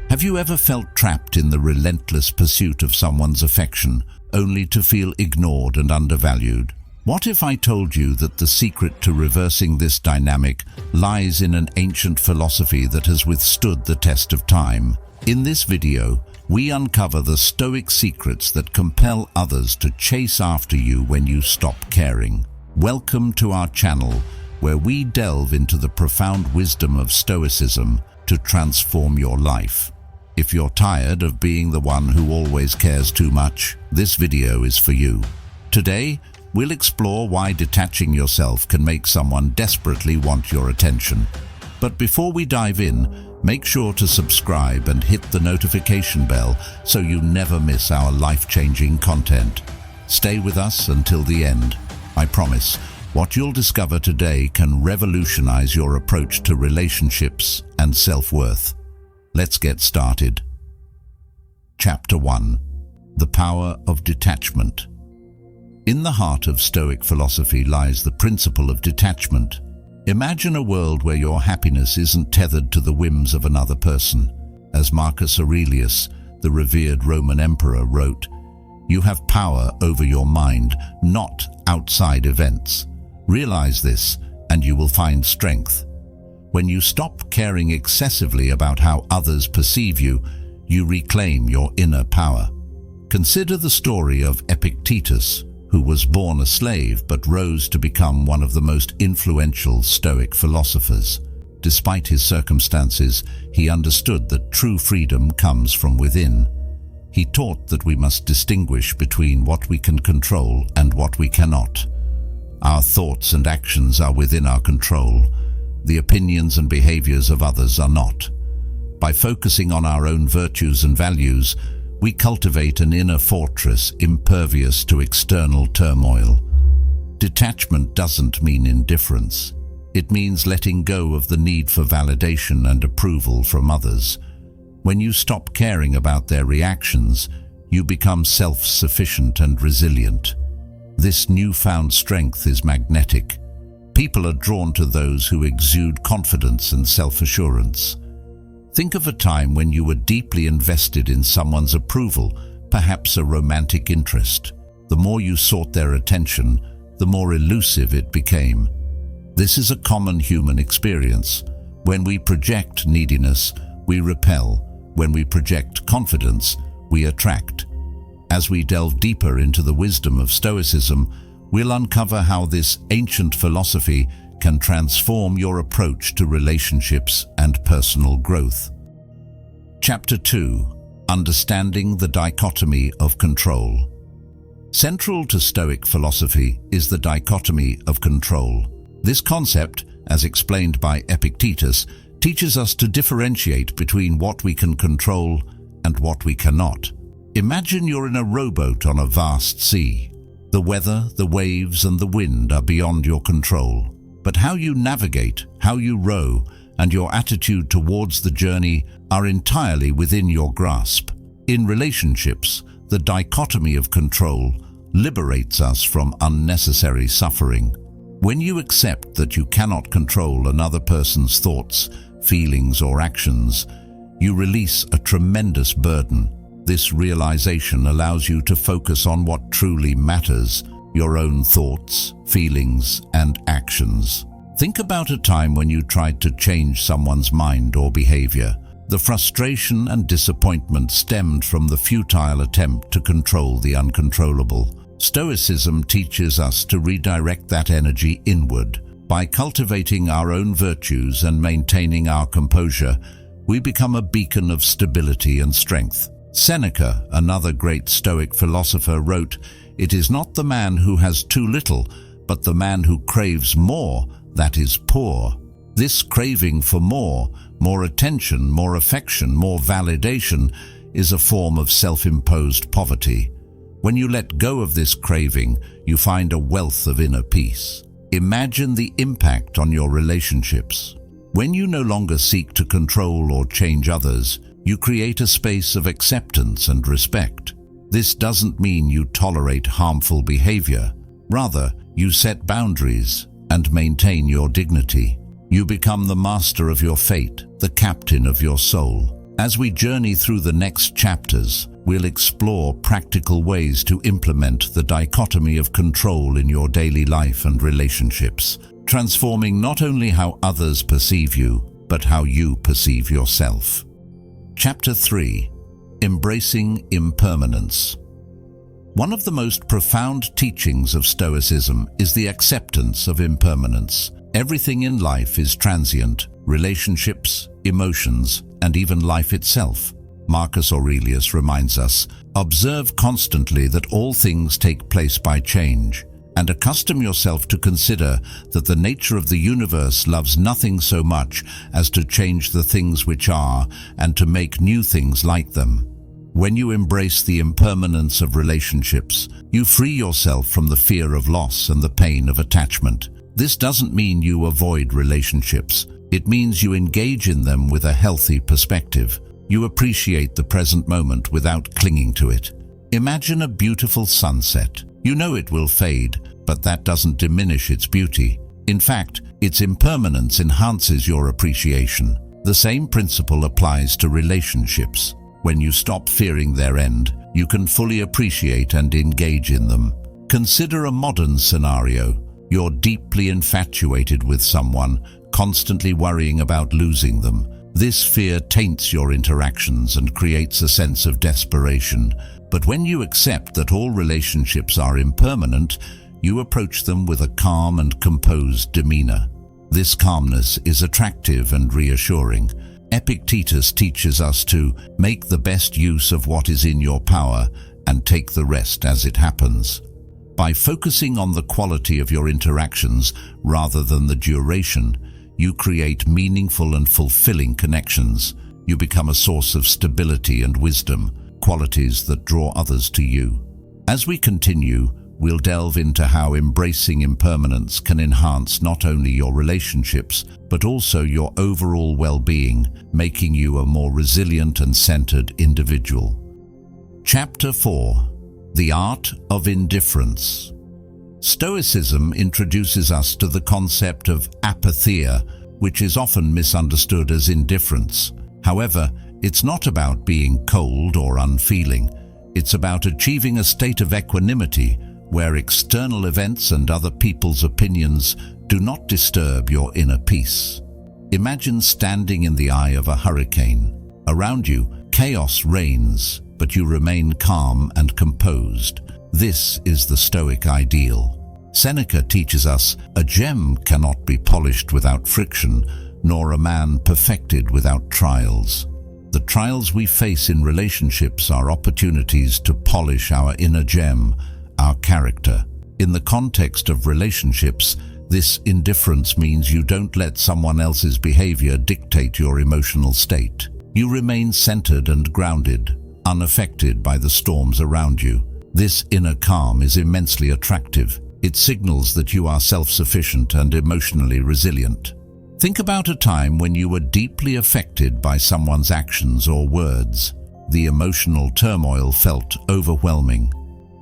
Have you ever felt trapped in the relentless pursuit of someone's affection, only to feel ignored and undervalued? What if I told you that the secret to reversing this dynamic lies in an ancient philosophy that has withstood the test of time? In this video, we uncover the Stoic secrets that compel others to chase after you when you stop caring. Welcome to our channel, where we delve into the profound wisdom of Stoicism to transform your life. If you're tired of being the one who always cares too much, this video is for you. Today, we'll explore why detaching yourself can make someone desperately want your attention. But before we dive in, make sure to subscribe and hit the notification bell so you never miss our life-changing content. Stay with us until the end. I promise, what you'll discover today can revolutionize your approach to relationships and self-worth. Let's get started. Chapter 1. The Power of Detachment. In the heart of Stoic philosophy lies the principle of detachment. Imagine a world where your happiness isn't tethered to the whims of another person. As Marcus Aurelius, the revered Roman emperor, wrote, "You have power over your mind, not outside events. Realize this, and you will find strength. When you stop caring excessively about how others perceive you, you reclaim your inner power." Consider the story of Epictetus, who was born a slave but rose to become one of the most influential Stoic philosophers. Despite his circumstances, he understood that true freedom comes from within. He taught that we must distinguish between what we can control and what we cannot. Our thoughts and actions are within our control. The opinions and behaviors of others are not. By focusing on our own virtues and values, we cultivate an inner fortress impervious to external turmoil. Detachment doesn't mean indifference. It means letting go of the need for validation and approval from others. When you stop caring about their reactions, you become self-sufficient and resilient. This newfound strength is magnetic. People are drawn to those who exude confidence and self-assurance. Think of a time when you were deeply invested in someone's approval, perhaps a romantic interest. The more you sought their attention, the more elusive it became. This is a common human experience. When we project neediness, we repel. When we project confidence, we attract. As we delve deeper into the wisdom of Stoicism, we'll uncover how this ancient philosophy can transform your approach to relationships and personal growth. Chapter 2. Understanding the Dichotomy of Control. Central to Stoic philosophy is the dichotomy of control. This concept, as explained by Epictetus, teaches us to differentiate between what we can control and what we cannot. Imagine you're in a rowboat on a vast sea. The weather, the waves, and the wind are beyond your control. But how you navigate, how you row, and your attitude towards the journey are entirely within your grasp. In relationships, the dichotomy of control liberates us from unnecessary suffering. When you accept that you cannot control another person's thoughts, feelings, or actions, you release a tremendous burden. This realization allows you to focus on what truly matters: your own thoughts, feelings, and actions. Think about a time when you tried to change someone's mind or behavior. The frustration and disappointment stemmed from the futile attempt to control the uncontrollable. Stoicism teaches us to redirect that energy inward. By cultivating our own virtues and maintaining our composure, we become a beacon of stability and strength. Seneca, another great Stoic philosopher, wrote, "It is not the man who has too little, but the man who craves more, that is poor." This craving for more attention, more affection, more validation, is a form of self-imposed poverty. When you let go of this craving, you find a wealth of inner peace. Imagine the impact on your relationships. When you no longer seek to control or change others, you create a space of acceptance and respect. This doesn't mean you tolerate harmful behavior. Rather, you set boundaries and maintain your dignity. You become the master of your fate, the captain of your soul. As we journey through the next chapters, we'll explore practical ways to implement the dichotomy of control in your daily life and relationships, transforming not only how others perceive you, but how you perceive yourself. Chapter 3. Embracing Impermanence. One of the most profound teachings of Stoicism is the acceptance of impermanence. Everything in life is transient: relationships, emotions, and even life itself. Marcus Aurelius reminds us, observe constantly that all things take place by change, and accustom yourself to consider that the nature of the universe loves nothing so much as to change the things which are and to make new things like them. When you embrace the impermanence of relationships, you free yourself from the fear of loss and the pain of attachment. This doesn't mean you avoid relationships. It means you engage in them with a healthy perspective. You appreciate the present moment without clinging to it. Imagine a beautiful sunset. You know it will fade, but that doesn't diminish its beauty. In fact, its impermanence enhances your appreciation. The same principle applies to relationships. When you stop fearing their end, you can fully appreciate and engage in them. Consider a modern scenario. You're deeply infatuated with someone, constantly worrying about losing them. This fear taints your interactions and creates a sense of desperation. But when you accept that all relationships are impermanent, you approach them with a calm and composed demeanor. This calmness is attractive and reassuring. Epictetus teaches us to make the best use of what is in your power and take the rest as it happens. By focusing on the quality of your interactions rather than the duration, you create meaningful and fulfilling connections. You become a source of stability and wisdom, qualities that draw others to you. As we continue, we'll delve into how embracing impermanence can enhance not only your relationships, but also your overall well-being, making you a more resilient and centered individual. Chapter 4. The Art of Indifference. Stoicism introduces us to the concept of apatheia, which is often misunderstood as indifference. However, it's not about being cold or unfeeling. It's about achieving a state of equanimity where external events and other people's opinions do not disturb your inner peace. Imagine standing in the eye of a hurricane. Around you, chaos reigns, but you remain calm and composed. This is the Stoic ideal. Seneca teaches us, a gem cannot be polished without friction, nor a man perfected without trials. The trials we face in relationships are opportunities to polish our inner gem, our character. In the context of relationships, this indifference means you don't let someone else's behavior dictate your emotional state. You remain centered and grounded, unaffected by the storms around you. This inner calm is immensely attractive. It signals that you are self-sufficient and emotionally resilient. Think about a time when you were deeply affected by someone's actions or words. The emotional turmoil felt overwhelming.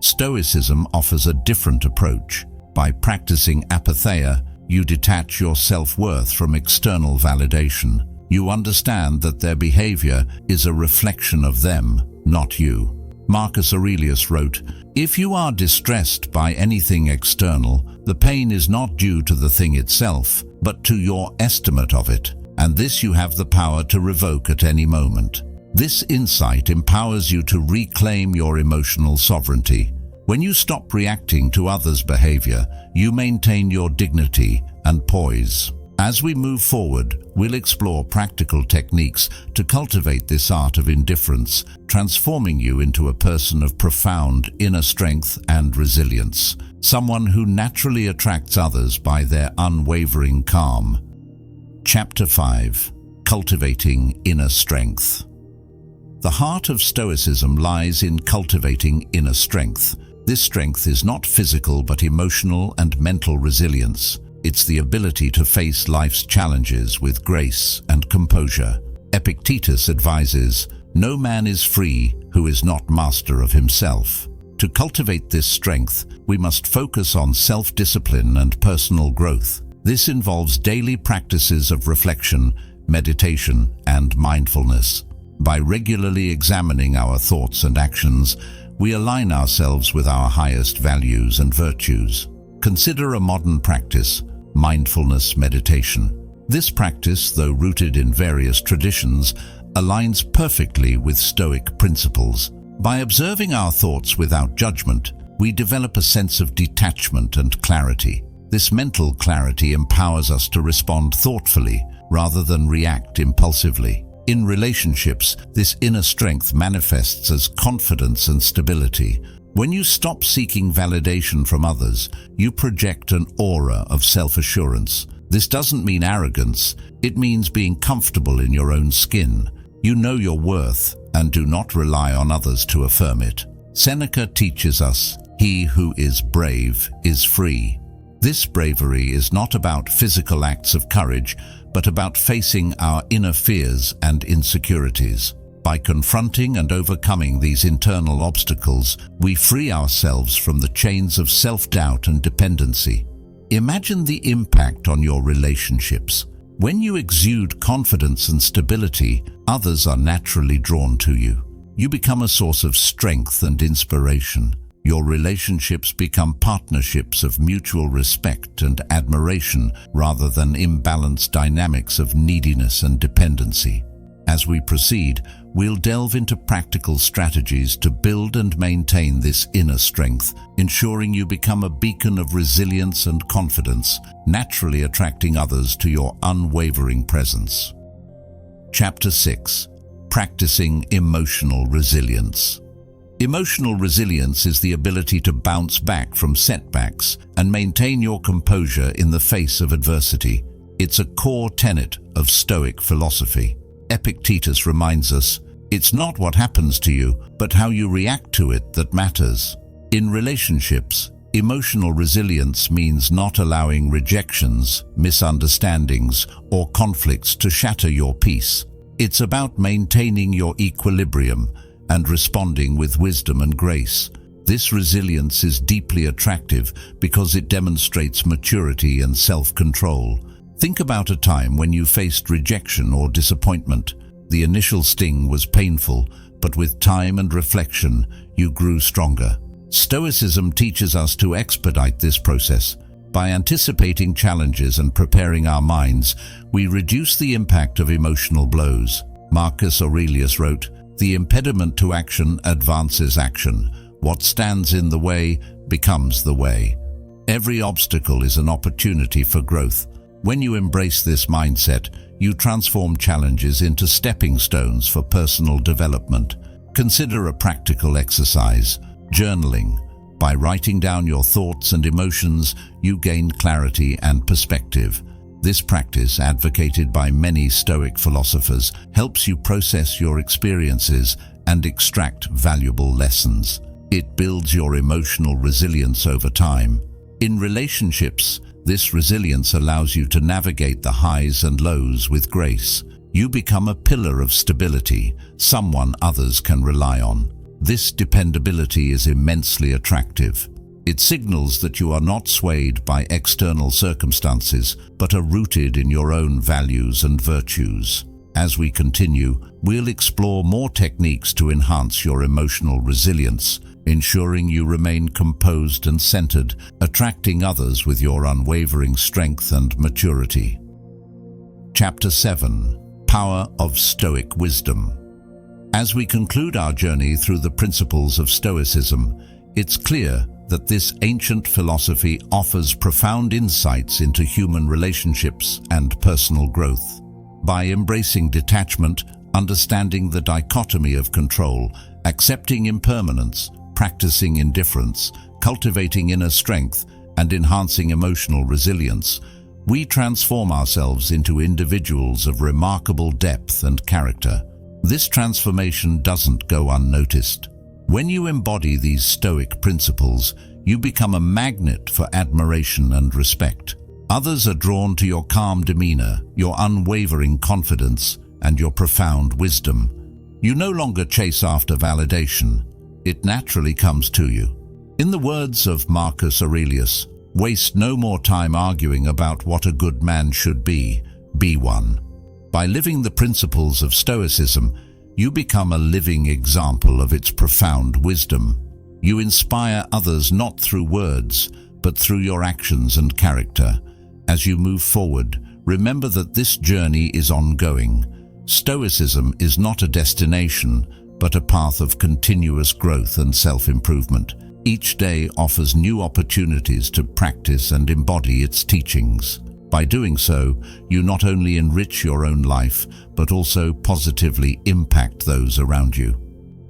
Stoicism offers a different approach. By practicing apatheia, you detach your self-worth from external validation. You understand that their behavior is a reflection of them, not you. Marcus Aurelius wrote, "If you are distressed by anything external, the pain is not due to the thing itself, but to your estimate of it, and this you have the power to revoke at any moment." This insight empowers you to reclaim your emotional sovereignty. When you stop reacting to others' behavior, you maintain your dignity and poise. As we move forward, we'll explore practical techniques to cultivate this art of indifference, transforming you into a person of profound inner strength and resilience, someone who naturally attracts others by their unwavering calm. Chapter 5. Cultivating Inner Strength. The heart of Stoicism lies in cultivating inner strength. This strength is not physical but emotional and mental resilience. It's the ability to face life's challenges with grace and composure. Epictetus advises, "No man is free who is not master of himself." To cultivate this strength, we must focus on self-discipline and personal growth. This involves daily practices of reflection, meditation, and mindfulness. By regularly examining our thoughts and actions, we align ourselves with our highest values and virtues. Consider a modern practice, mindfulness meditation. This practice, though rooted in various traditions, aligns perfectly with Stoic principles. By observing our thoughts without judgment, we develop a sense of detachment and clarity. This mental clarity empowers us to respond thoughtfully rather than react impulsively. In relationships, this inner strength manifests as confidence and stability. When you stop seeking validation from others, you project an aura of self-assurance. This doesn't mean arrogance, it means being comfortable in your own skin. You know your worth and do not rely on others to affirm it. Seneca teaches us, "He who is brave is free." This bravery is not about physical acts of courage, but about facing our inner fears and insecurities. By confronting and overcoming these internal obstacles, we free ourselves from the chains of self-doubt and dependency. Imagine the impact on your relationships. When you exude confidence and stability, others are naturally drawn to you. You become a source of strength and inspiration. Your relationships become partnerships of mutual respect and admiration rather than imbalanced dynamics of neediness and dependency. As we proceed, we'll delve into practical strategies to build and maintain this inner strength, ensuring you become a beacon of resilience and confidence, naturally attracting others to your unwavering presence. Chapter 6. Practicing emotional resilience. Emotional resilience is the ability to bounce back from setbacks and maintain your composure in the face of adversity. It's a core tenet of Stoic philosophy. Epictetus reminds us, "It's not what happens to you, but how you react to it that matters." In relationships, emotional resilience means not allowing rejections, misunderstandings, or conflicts to shatter your peace. It's about maintaining your equilibrium and responding with wisdom and grace. This resilience is deeply attractive because it demonstrates maturity and self-control. Think about a time when you faced rejection or disappointment. The initial sting was painful, but with time and reflection, you grew stronger. Stoicism teaches us to expedite this process. By anticipating challenges and preparing our minds, we reduce the impact of emotional blows. Marcus Aurelius wrote, "The impediment to action advances action. What stands in the way becomes the way." Every obstacle is an opportunity for growth. When you embrace this mindset, you transform challenges into stepping stones for personal development. Consider a practical exercise, journaling. By writing down your thoughts and emotions, you gain clarity and perspective. This practice, advocated by many Stoic philosophers, helps you process your experiences and extract valuable lessons. It builds your emotional resilience over time. In relationships, this resilience allows you to navigate the highs and lows with grace. You become a pillar of stability, someone others can rely on. This dependability is immensely attractive. It signals that you are not swayed by external circumstances, but are rooted in your own values and virtues. As we continue, we'll explore more techniques to enhance your emotional resilience, ensuring you remain composed and centered, attracting others with your unwavering strength and maturity. Chapter 7. Power of Stoic Wisdom. As we conclude our journey through the principles of Stoicism, it's clear that this ancient philosophy offers profound insights into human relationships and personal growth. By embracing detachment, understanding the dichotomy of control, accepting impermanence, practicing indifference, cultivating inner strength, and enhancing emotional resilience, we transform ourselves into individuals of remarkable depth and character. This transformation doesn't go unnoticed. When you embody these Stoic principles, you become a magnet for admiration and respect. Others are drawn to your calm demeanor, your unwavering confidence, and your profound wisdom. You no longer chase after validation. It naturally comes to you. In the words of Marcus Aurelius, "Waste no more time arguing about what a good man should be one." By living the principles of Stoicism, You become a living example of its profound wisdom. You inspire others not through words, but through your actions and character. As you move forward, remember that this journey is ongoing. Stoicism is not a destination, but a path of continuous growth and self-improvement. Each day offers new opportunities to practice and embody its teachings. By doing so, you not only enrich your own life, but also positively impact those around you.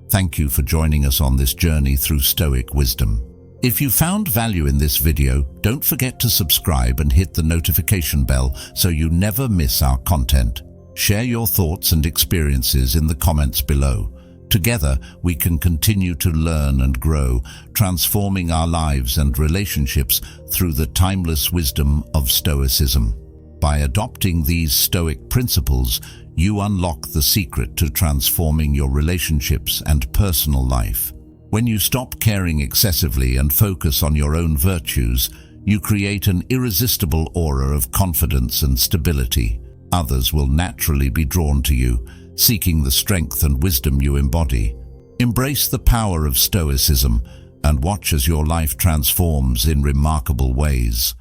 Thank you for joining us on this journey through Stoic wisdom. If you found value in this video, don't forget to subscribe and hit the notification bell so you never miss our content. Share your thoughts and experiences in the comments below. Together, we can continue to learn and grow, transforming our lives and relationships through the timeless wisdom of Stoicism. By adopting these Stoic principles, you unlock the secret to transforming your relationships and personal life. When you stop caring excessively and focus on your own virtues, you create an irresistible aura of confidence and stability. Others will naturally be drawn to you, seeking the strength and wisdom you embody. Embrace the power of Stoicism and watch as your life transforms in remarkable ways.